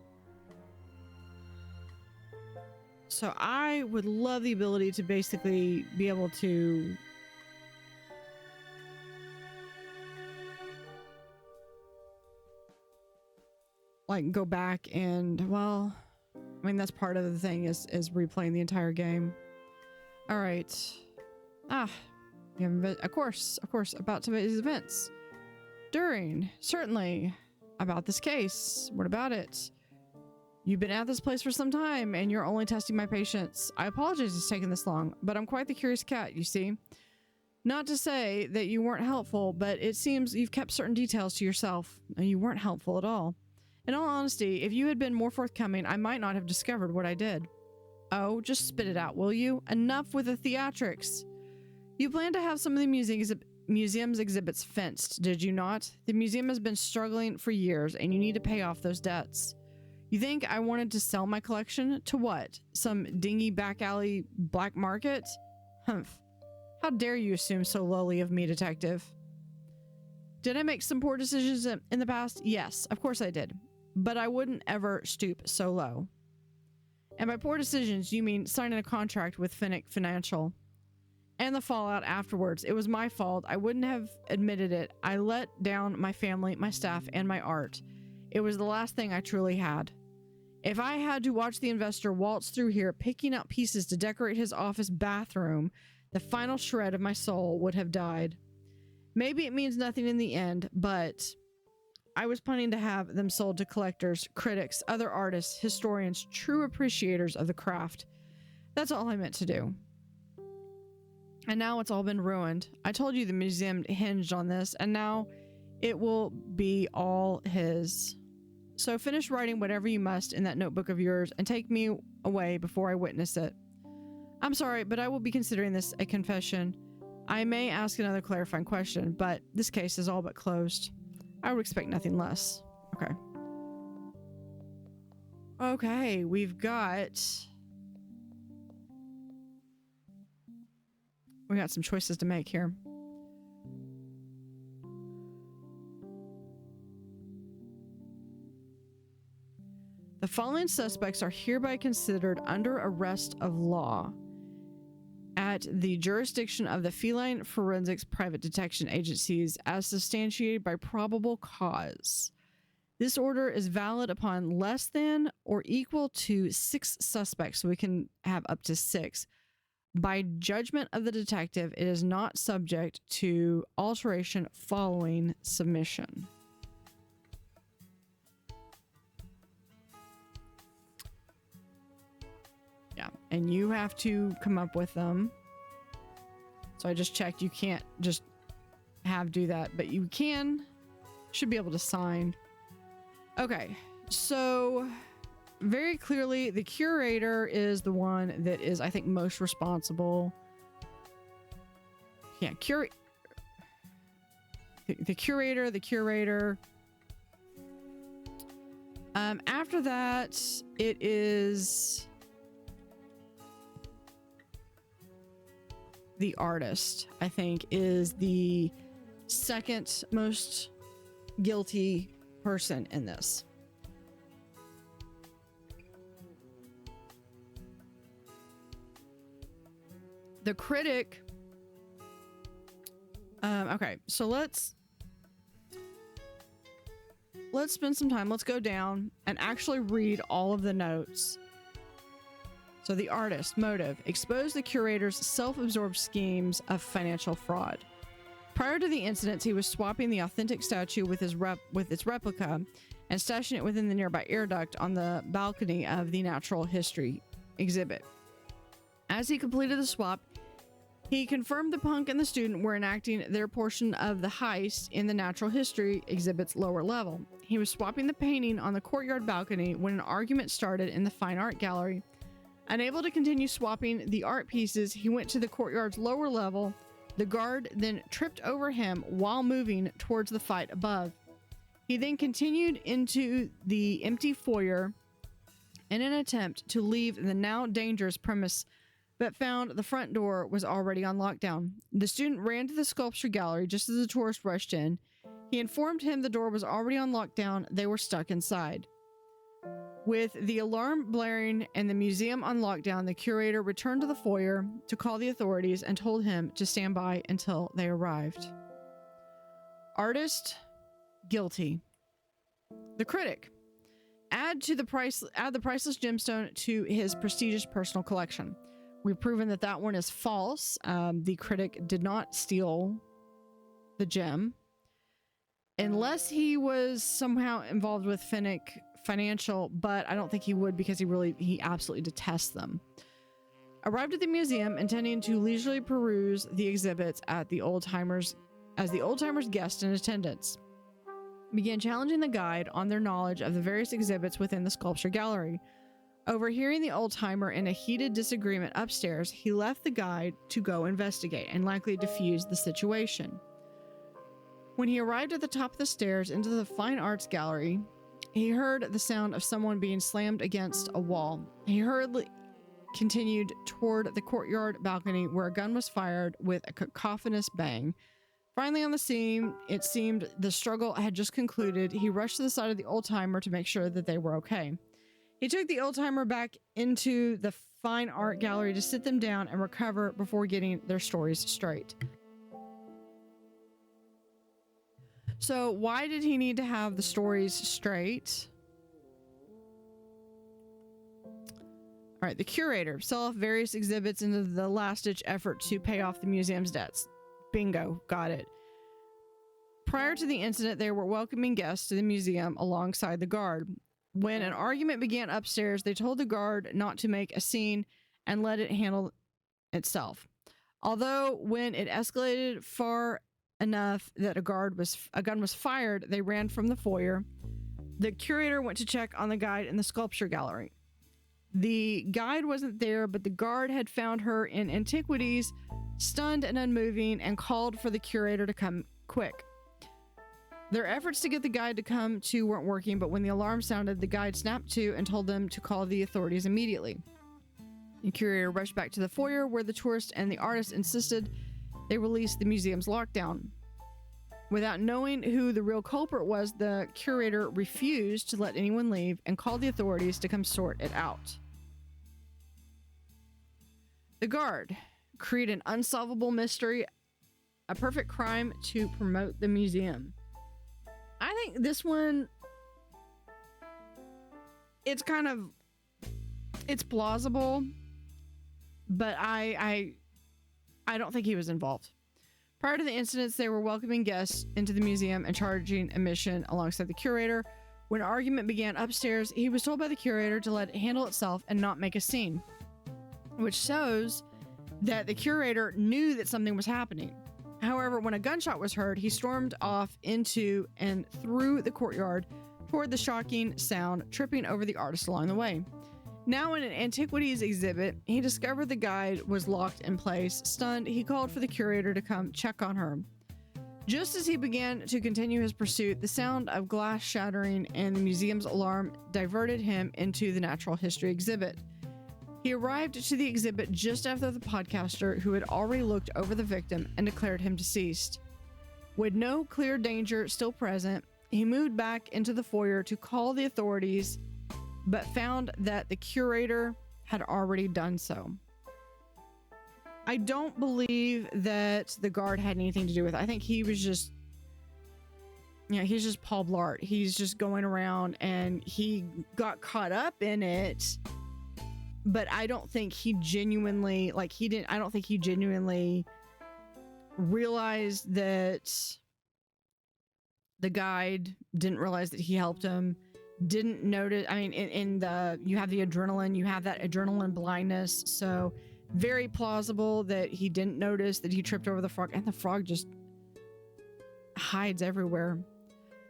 So I would love the ability to basically be able to like go back and, well, I mean, that's part of the thing is replaying the entire game. All right. We have, of course, about today's events. During, certainly, about this case. What about it? You've been at this place for some time, and you're only testing my patience. I apologize it's taken this long, but I'm quite the curious cat, you see. Not to say that you weren't helpful, but it seems you've kept certain details to yourself, and you weren't helpful at all. In all honesty, if you had been more forthcoming, I might not have discovered what I did. Oh, just spit it out, will you? Enough with the theatrics. You planned to have some of the museum's exhibits fenced, did you not? The museum has been struggling for years, and you need to pay off those debts. You think I wanted to sell my collection to what? Some dingy back alley black market? Humph. How dare you assume so lowly of me, detective? Did I make some poor decisions in the past? Yes, of course I did. But I wouldn't ever stoop so low. And by poor decisions, you mean signing a contract with Finnick Financial. And the fallout afterwards. It was my fault. I wouldn't have admitted it. I let down my family, my staff, and my art. It was the last thing I truly had. If I had to watch the investor waltz through here, picking out pieces to decorate his office bathroom, the final shred of my soul would have died. Maybe it means nothing in the end, but I was planning to have them sold to collectors, critics, other artists, historians, true appreciators of the craft. That's all I meant to do. And now it's all been ruined. I told you the museum hinged on this, and now it will be all his. So finish writing whatever you must in that notebook of yours and take me away before I witness it. I'm sorry, but I will be considering this a confession. I may ask another clarifying question, but this case is all but closed. I would expect nothing less. Okay. Okay, we got some choices to make here. The following suspects are hereby considered under arrest of law at the jurisdiction of the Feline Forensics Private Detection Agencies as substantiated by probable cause. This order is valid upon less than or equal to 6 suspects, so we can have up to 6. By judgment of the detective, it is not subject to alteration following submission. Yeah, and you have to come up with them. So I just checked. You can't just do that, but you should be able to sign. Okay, so very clearly the curator is the one that is, I think, most responsible. Yeah, the curator. After that, it is the artist, I think, is the second most guilty person in this. The critic. Okay, so let's spend some time. Let's go down and actually read all of the notes. So the artist, motive, expose the curator's self-absorbed schemes of financial fraud. Prior to the incidents, he was swapping the authentic statue with its replica and stashing it within the nearby air duct on the balcony of the natural history exhibit. As he completed the swap, he confirmed the punk and the student were enacting their portion of the heist in the natural history exhibit's lower level. He was swapping the painting on the courtyard balcony when an argument started in the fine art gallery. Unable to continue swapping the art pieces, he went to the courtyard's lower level. The guard then tripped over him while moving towards the fight above. He then continued into the empty foyer in an attempt to leave the now dangerous premise, but found the front door was already on lockdown. The student ran to the sculpture gallery just as the tourist rushed in. He informed him the door was already on lockdown. They were stuck inside. With the alarm blaring and the museum on lockdown, the curator returned to the foyer to call the authorities and told him to stand by until they arrived. Artist, guilty. The critic, add the priceless gemstone to his prestigious personal collection. We've proven that one is false. The critic did not steal the gem. Unless he was somehow involved with Finnick Financial, but I don't think he would because he absolutely detests them. Arrived at the museum intending to leisurely peruse the exhibits as the old-timers guest in attendance. Began challenging the guide on their knowledge of the various exhibits within the sculpture gallery. Overhearing the old-timer in a heated disagreement upstairs, he left the guide to go investigate and likely diffuse the situation. When he arrived at the top of the stairs into the fine arts gallery, he heard the sound of someone being slammed against a wall. He hurriedly continued toward the courtyard balcony where a gun was fired with a cacophonous bang. Finally on the scene, it seemed the struggle had just concluded. He rushed to the side of the old-timer to make sure that they were okay. He took the old-timer back into the fine art gallery to sit them down and recover before getting their stories straight. So why did he need to have the stories straight? All right, the curator sell off various exhibits into the last-ditch effort to pay off the museum's debts. Bingo, got it. Prior to the incident, they were welcoming guests to the museum alongside the guard. When an argument began upstairs, they told the guard not to make a scene and let it handle itself. Although when it escalated far enough that a gun was fired, they ran from the foyer. The curator went to check on the guide in the sculpture gallery. The guide wasn't there, but the guard had found her in antiquities, stunned and unmoving, and called for the curator to come quick. Their efforts to get the guide to come to weren't working, but when the alarm sounded, the guide snapped to and told them to call the authorities immediately. The curator rushed back to the foyer where the tourist and the artist insisted they release the museum's lockdown. Without knowing who the real culprit was, the curator refused to let anyone leave and called the authorities to come sort it out. The guard created an unsolvable mystery, a perfect crime to promote the museum. I think this one, it's plausible, but I don't think he was involved. Prior to the incidents, they were welcoming guests into the museum and charging admission alongside the curator. When an argument began upstairs, he was told by the curator to let it handle itself and not make a scene, which shows that the curator knew that something was happening. However, when a gunshot was heard, he stormed off into and through the courtyard toward the shocking sound, tripping over the artist along the way. Now in an antiquities exhibit, he discovered the guide was locked in place. Stunned, he called for the curator to come check on her. Just as he began to continue his pursuit, the sound of glass shattering and the museum's alarm diverted him into the natural history exhibit. He arrived to the exhibit just after the podcaster, who had already looked over the victim and declared him deceased. With no clear danger still present, he moved back into the foyer to call the authorities, but found that the curator had already done so. I don't believe that the guard had anything to do with it. I think he was just, he's just Paul Blart. He's just going around and he got caught up in it, but I don't think he genuinely, I don't think he genuinely realized that the guide didn't realize that he helped him. Didn't notice. I mean, you have the adrenaline, you have that adrenaline blindness. So very plausible that he didn't notice that he tripped over the frog, and the frog just hides everywhere.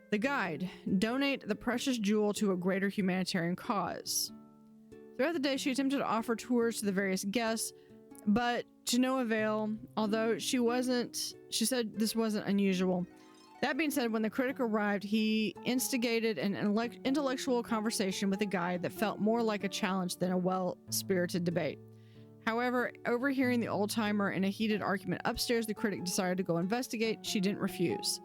The guide, donate the precious jewel to a greater humanitarian cause. Throughout the day, she attempted to offer tours to the various guests, but to no avail, although she said this wasn't unusual. That being said, when the critic arrived, he instigated an intellectual conversation with the guide that felt more like a challenge than a well-spirited debate. However, overhearing the old-timer in a heated argument upstairs, the critic decided to go investigate. She didn't refuse.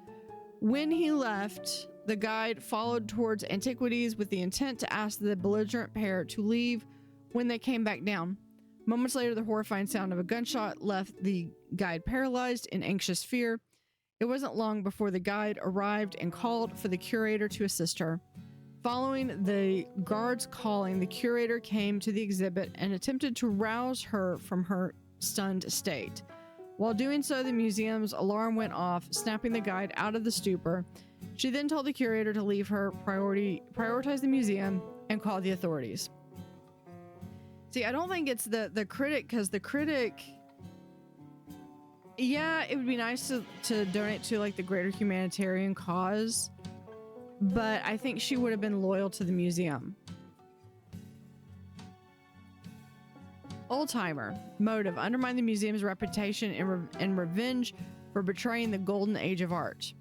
When he left, the guide followed towards antiquities with the intent to ask the belligerent pair to leave when they came back down. Moments later, the horrifying sound of a gunshot left the guide paralyzed in anxious fear. It wasn't long before the guide arrived and called for the curator to assist her. Following the guard's calling, the curator came to the exhibit and attempted to rouse her from her stunned state. While doing so, the museum's alarm went off, snapping the guide out of the stupor. She then told the curator to leave her, prioritize the museum, and call the authorities. See, I don't think it's the critic, because the critic... Yeah, it would be nice to donate to like the greater humanitarian cause, but I think she would have been loyal to the museum. Old-timer. Motive. Undermine the museum's reputation and revenge for betraying the golden age of art.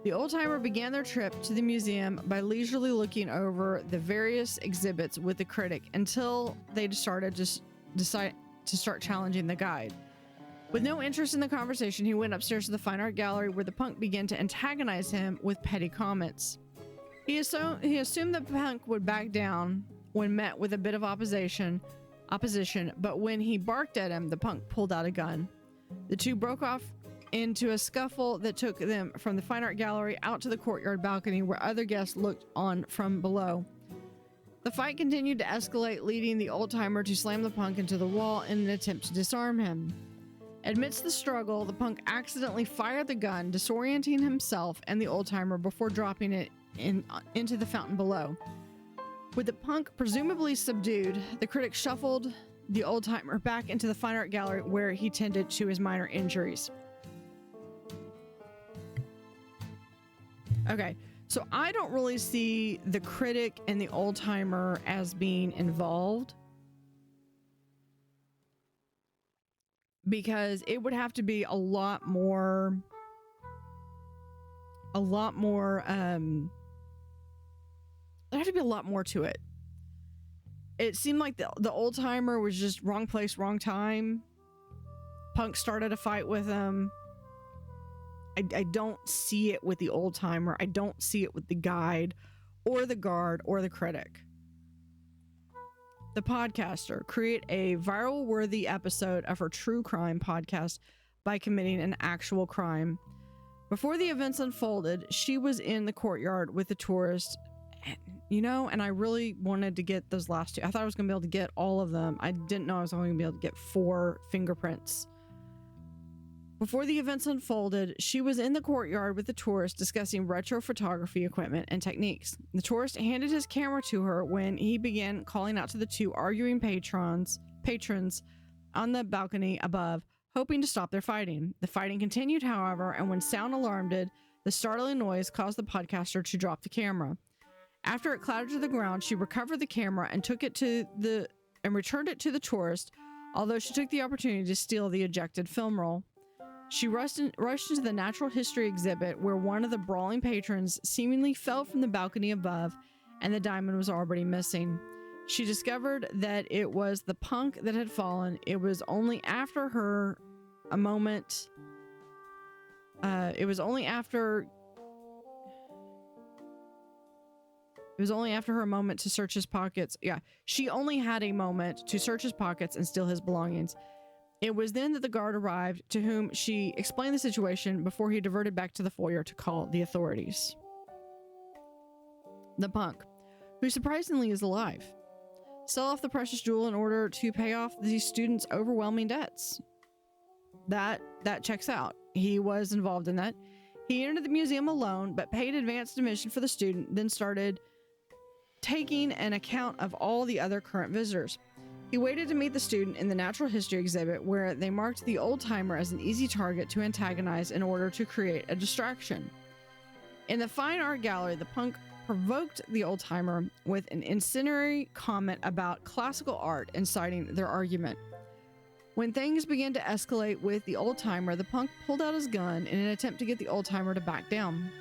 The old-timer began their trip to the museum by leisurely looking over the various exhibits with the critic until they started to decide to start challenging the guide. With no interest in the conversation, he went upstairs to the fine art gallery where the punk began to antagonize him with petty comments. He assumed the punk would back down when met with a bit of opposition, but when he barked at him, the punk pulled out a gun. The two broke off into a scuffle that took them from the fine art gallery out to the courtyard balcony where other guests looked on from below. The fight continued to escalate, leading the old-timer to slam the punk into the wall in an attempt to disarm him. Amidst the struggle, the punk accidentally fired the gun, disorienting himself and the old-timer before dropping it into the fountain below. With the punk presumably subdued, the critic shuffled the old-timer back into the fine art gallery where he tended to his minor injuries. Okay, so I don't really see the critic and the old-timer as being involved, because it would have to be a lot more there'd have to be a lot more to it. It seemed like the old-timer was just wrong place, wrong time. Punk started a fight with him. I don't see it with the old-timer. I don't see it with the guide or the guard or the critic. The podcaster create a viral-worthy episode of her true crime podcast by committing an actual crime. Before the events unfolded, she was in the courtyard with the tourist, and I really wanted to get those last two. I thought I was going to be able to get all of them. I didn't know I was only going to be able to get 4 fingerprints. Before the events unfolded, she was in the courtyard with the tourist discussing retro photography equipment and techniques. The tourist handed his camera to her when he began calling out to the 2 arguing patrons on the balcony above, hoping to stop their fighting. The fighting continued, however, and when sound alarmed, the startling noise caused the podcaster to drop the camera. After it clattered to the ground, she recovered the camera and returned it to the tourist, although she took the opportunity to steal the ejected film roll. She rushed into the natural history exhibit where one of the brawling patrons seemingly fell from the balcony above and the diamond was already missing. She discovered that it was the punk that had fallen. It was only after her a moment to search his pockets. Yeah, she only had a moment to search his pockets and steal his belongings. It was then that the guard arrived, to whom she explained the situation before he diverted back to the foyer to call the authorities. The punk, who surprisingly is alive, sell off the precious jewel in order to pay off the student's overwhelming debts. That checks out. He was involved in that. He entered the museum alone, but paid advanced admission for the student, then started taking an account of all the other current visitors. He waited to meet the student in the natural history exhibit, where they marked the old-timer as an easy target to antagonize in order to create a distraction. In the fine art gallery, the punk provoked the old-timer with an incendiary comment about classical art, inciting their argument. When things began to escalate with the old-timer, the punk pulled out his gun in an attempt to get the old-timer to back down.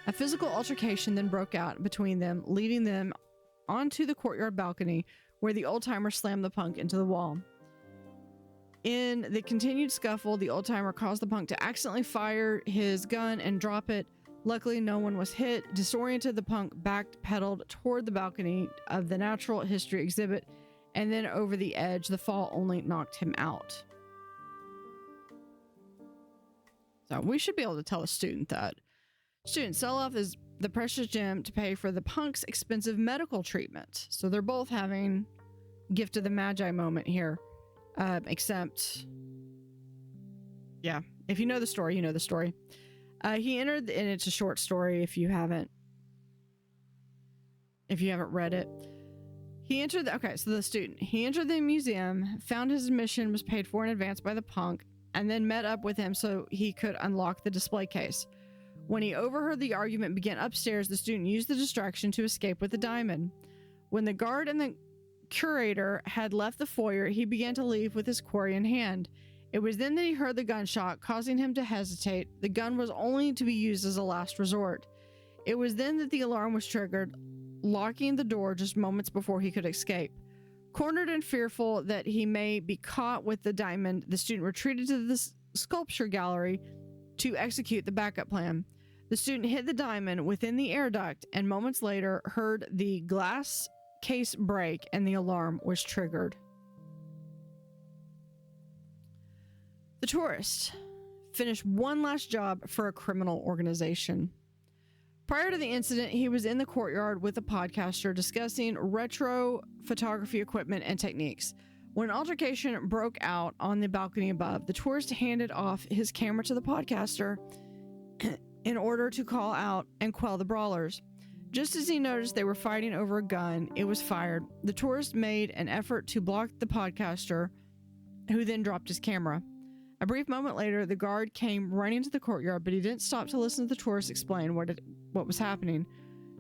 A physical altercation then broke out between them, leading them onto the courtyard balcony, where the old-timer slammed the punk into the wall. In the continued scuffle, the old-timer caused the punk to accidentally fire his gun and drop it. Luckily, no one was hit. Disoriented, the punk backpedaled toward the balcony of the natural history exhibit, and then over the edge. The fall only knocked him out. So we should be able to tell a student that. Student, sell off the precious gem to pay for the punk's expensive medical treatment. So they're both having gift of the magi moment here. Except, yeah, if you know the story, you know the story. He entered, and it's a short story if you haven't read it. He entered the student. He entered the museum, found his admission was paid for in advance by the punk, and then met up with him so he could unlock the display case. When he overheard the argument begin upstairs, the student used the distraction to escape with the diamond. When the guard and the curator had left the foyer, he began to leave with his quarry in hand. It was then that he heard the gunshot, causing him to hesitate. The gun was only to be used as a last resort. It was then that the alarm was triggered, locking the door just moments before he could escape. Cornered and fearful that he may be caught with the diamond, the student retreated to the sculpture gallery to execute the backup plan. The student hid the diamond within the air duct and moments later heard the glass case break and the alarm was triggered. The tourist finished one last job for a criminal organization. Prior to the incident, he was in the courtyard with a podcaster discussing retro photography equipment and techniques. When an altercation broke out on the balcony above, the tourist handed off his camera to the podcaster in order to call out and quell the brawlers. Just as he noticed they were fighting over a gun, it was fired. The tourist made an effort to block the podcaster, who then dropped his camera. A brief moment later, the guard came running to the courtyard, but he didn't stop to listen to the tourist explain what was happening.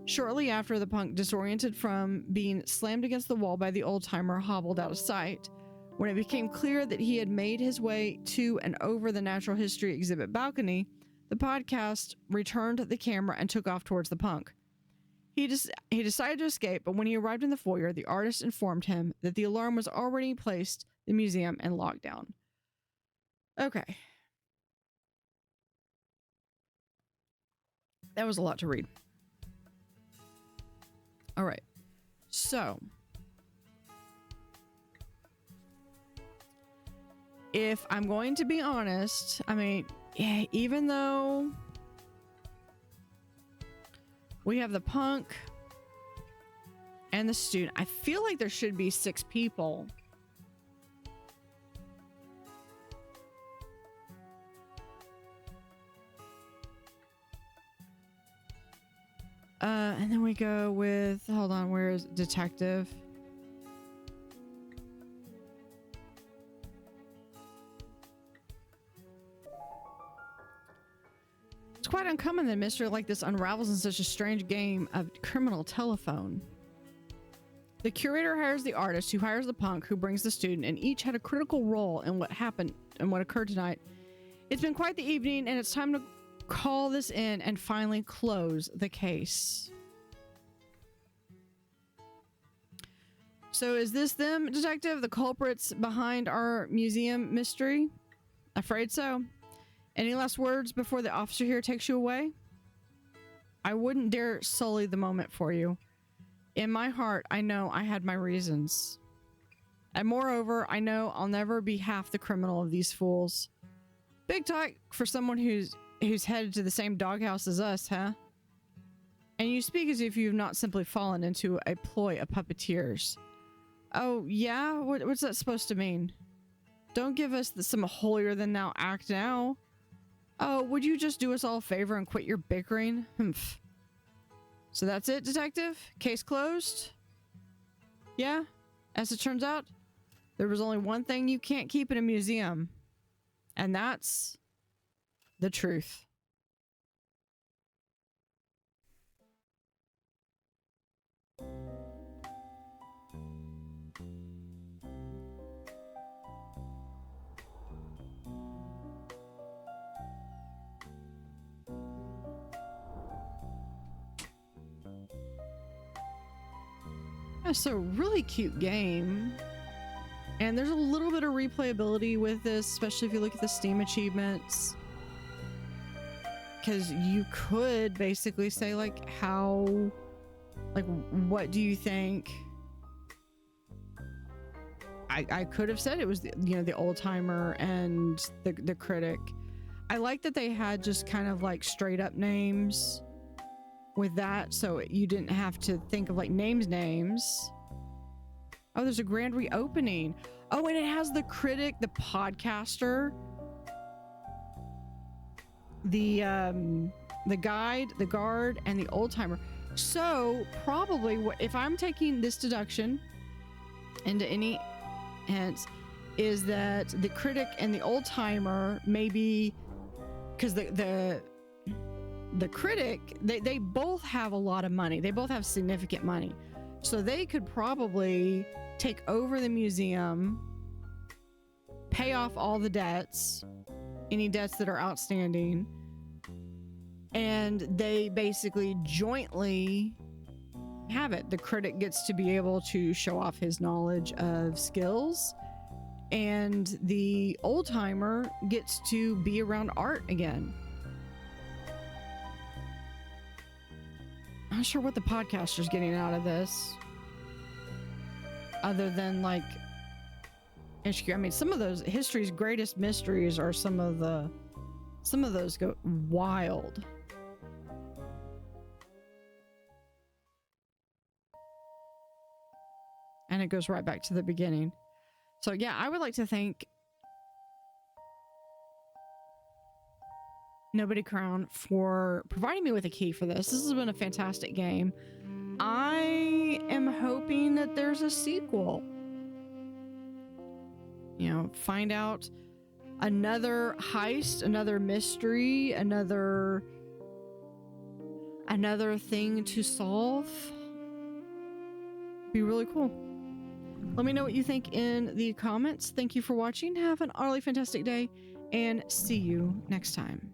Shortly after, the punk, disoriented from being slammed against the wall by the old-timer, hobbled out of sight. When it became clear that he had made his way to and over the natural history exhibit balcony, the podcast returned the camera and took off towards the punk. He decided to escape, but when he arrived in the foyer, the artist informed him that the alarm was already placed in the museum and locked down. Okay. That was a lot to read. All right. So, if I'm going to be honest, I mean, even though we have the punk and the student, I feel like there should be 6 people. And then we go with, hold on, where is detective? It's quite uncommon that a mystery like this unravels in such a strange game of criminal telephone. The curator hires the artist, who hires the punk, who brings the student, and each had a critical role in what happened and what occurred tonight. It's been quite the evening, and it's time to call this in and finally close the case. So is this them, detective? The culprits behind our museum mystery? Afraid so. Any last words before the officer here takes you away? I wouldn't dare sully the moment for you. In my heart, I know I had my reasons. And moreover, I know I'll never be half the criminal of these fools. Big talk for someone who's headed to the same doghouse as us, huh? And you speak as if you've not simply fallen into a ploy of puppeteers. Oh, yeah? What's that supposed to mean? Don't give us some holier-than-thou act now. Oh, would you just do us all a favor and quit your bickering? Humph. So that's it, detective? Case closed? Yeah? As it turns out, there was only one thing you can't keep in a museum. And that's the truth. It's a really cute game. And there's a little bit of replayability with this, especially if you look at the Steam achievements. Because you could basically say, like, how... Like, what do you think? I could have said it was, the old-timer and the critic. I like that they had just kind of, like, straight-up names with that, so you didn't have to think of, like, names. Oh, there's a grand reopening. Oh, and it has the critic, the podcaster, the guide, the guard, and the old-timer. So probably if I'm taking this deduction into any hence, is that the critic and the old-timer maybe, because the critic, they both have a lot of money. They both have significant money. So they could probably take over the museum, pay off all the debts, any debts that are outstanding, and they basically jointly have it. The critic gets to be able to show off his knowledge of skills, and the old timer gets to be around art again. I'm not sure what the podcaster's getting out of this, other than like HQ. I mean, some of those history's greatest mysteries are some of those go wild. And it goes right back to the beginning. So yeah, I would like to thank Nobody Crown for providing me with a key for this. This has been a fantastic game. I am hoping that there's a sequel. You know, find out another heist, another mystery, another thing to solve. Be really cool. Let me know what you think in the comments. Thank you for watching. Have an utterly fantastic day, and see you next time.